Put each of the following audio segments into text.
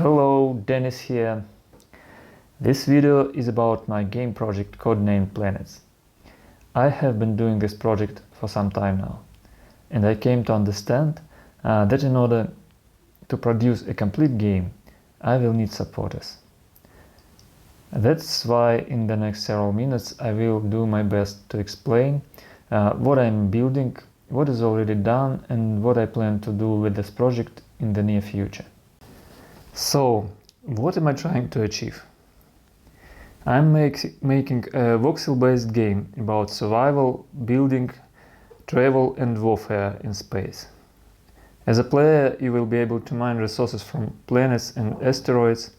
Hello, Dennis here. This video is about my game project codenamed Planets. I have been doing this project for some time now, and I came to understand that in order to produce a complete game, I will need supporters. That's why in the next several minutes I will do my best to explain what I'm building, what is already done, and what I plan to do with this project in the near future. So, what am I trying to achieve? I'm making a voxel-based game about survival, building, travel and warfare in space. As a player, you will be able to mine resources from planets and asteroids,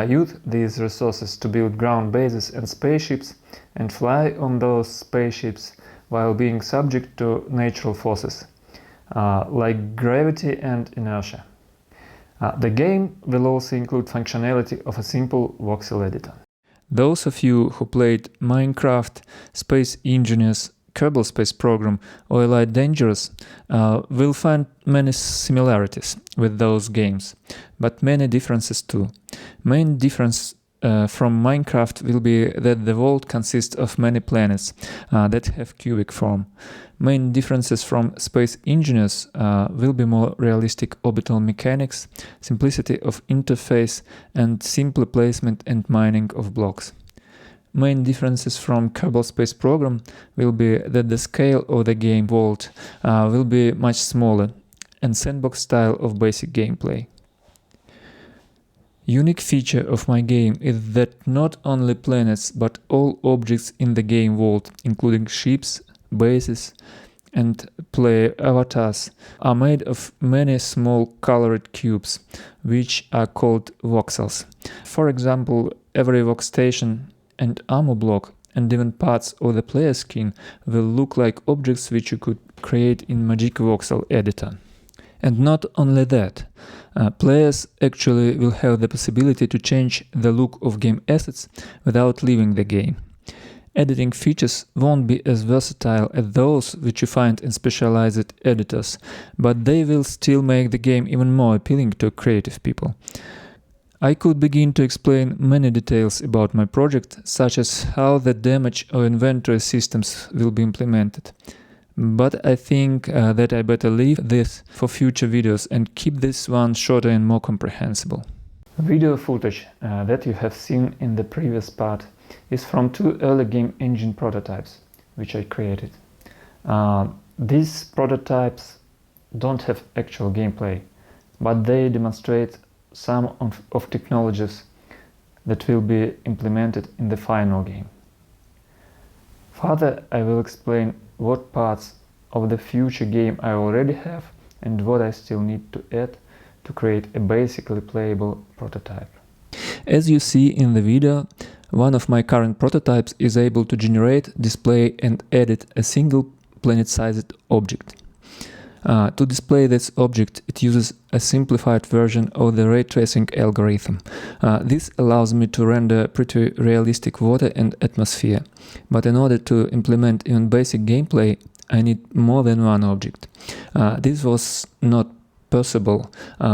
use these resources to build ground bases and spaceships, and fly on those spaceships while being subject to natural forces, like gravity and inertia. The game will also include functionality of a simple voxel editor. Those of you who played Minecraft, Space Engineers, Kerbal Space Program or Elite Dangerous will find many similarities with those games, but many differences too. Main difference from Minecraft will be that the world consists of many planets that have cubic form. Main differences from Space Engineers will be more realistic orbital mechanics, simplicity of interface, and simple placement and mining of blocks. Main differences from Kerbal Space Program will be that the scale of the game world will be much smaller and sandbox style of basic gameplay. Unique feature of my game is that not only planets but all objects in the game world, including ships, bases and player avatars, are made of many small colored cubes, which are called voxels. For example, every workstation and armor block and even parts of the player skin will look like objects which you could create in Magic Voxel editor. And not only that, players actually will have the possibility to change the look of game assets without leaving the game. Editing features won't be as versatile as those which you find in specialized editors, but they will still make the game even more appealing to creative people. I could begin to explain many details about my project, such as how the damage or inventory systems will be implemented. But I think that I better leave this for future videos and keep this one shorter and more comprehensible. Video footage that you have seen in the previous part is from two early game engine prototypes which I created. These prototypes don't have actual gameplay, but they demonstrate some of technologies that will be implemented in the final game. Further, I will explain what parts of the future game I already have and what I still need to add to create a basically playable prototype. As you see in the video, one of my current prototypes is able to generate, display and edit a single planet-sized object. To display this object, it uses a simplified version of the ray tracing algorithm. This allows me to render pretty realistic water and atmosphere, but in order to implement even basic gameplay, I need more than one object. This was not possible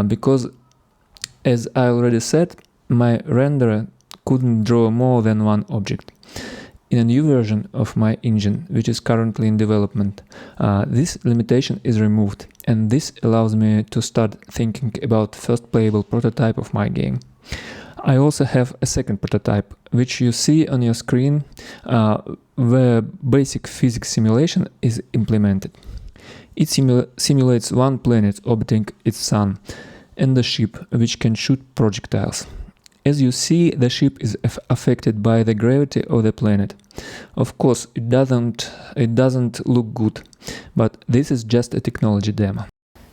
because, as I already said, my renderer couldn't draw more than one object. In a new version of my engine, which is currently in development, this limitation is removed, and this allows me to start thinking about first playable prototype of my game. I also have a second prototype, which you see on your screen, where basic physics simulation is implemented. It simulates one planet orbiting its sun and a ship which can shoot projectiles. As you see, the ship is affected by the gravity of the planet. Of course, it doesn't look good, but this is just a technology demo.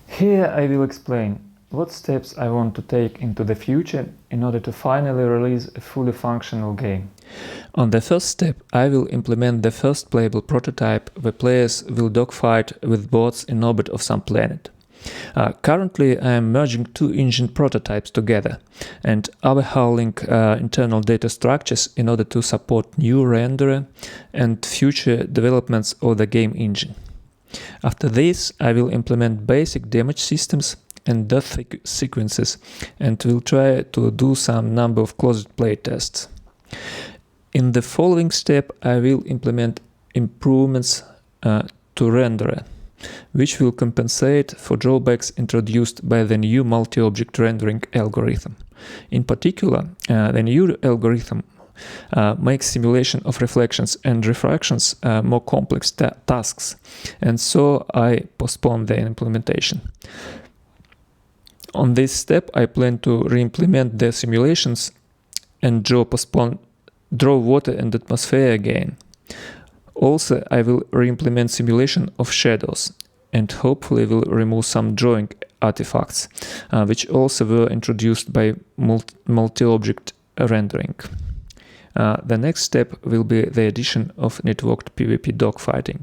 Here I will explain what steps I want to take into the future in order to finally release a fully functional game. On the first step, I will implement the first playable prototype where players will dogfight with bots in orbit of some planet. Currently, I am merging two engine prototypes together and overhauling internal data structures in order to support new renderer and future developments of the game engine. After this, I will implement basic damage systems and death sequences, and will try to do some number of closed play tests. In the following step, I will implement improvements to renderer, which will compensate for drawbacks introduced by the new multi-object rendering algorithm. In particular, the new algorithm makes simulation of reflections and refractions more complex tasks, and so I postpone their implementation. On this step, I plan to re-implement the simulations and draw water and atmosphere again. Also, I will re-implement simulation of shadows and hopefully will remove some drawing artifacts, which also were introduced by multi-object rendering. The next step will be the addition of networked PvP dogfighting.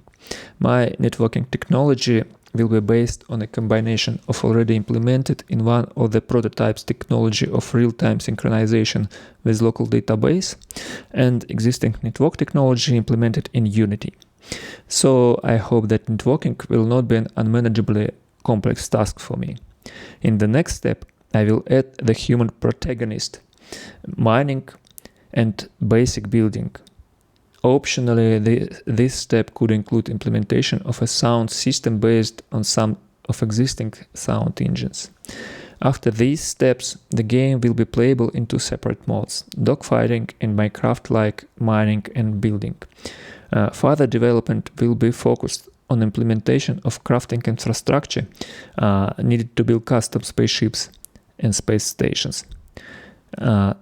My networking technology will be based on a combination of already implemented in one of the prototypes technology of real-time synchronization with local database and existing network technology implemented in Unity. So I hope that networking will not be an unmanageably complex task for me. In the next step, I will add the human protagonist, mining and basic building. Optionally, this step could include implementation of a sound system based on some of existing sound engines. After these steps, the game will be playable in two separate modes, dogfighting and Minecraft-like mining and building. Further development will be focused on implementation of crafting infrastructure needed to build custom spaceships and space stations.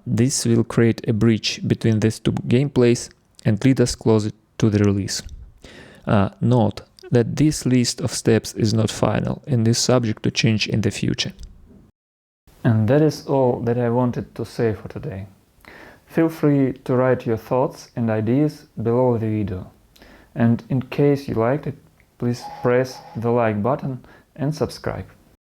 This will create a bridge between these two gameplays and lead us closer to the release. Note that this list of steps is not final and is subject to change in the future. And that is all that I wanted to say for today. Feel free to write your thoughts and ideas below the video. And in case you liked it, please press the like button and subscribe.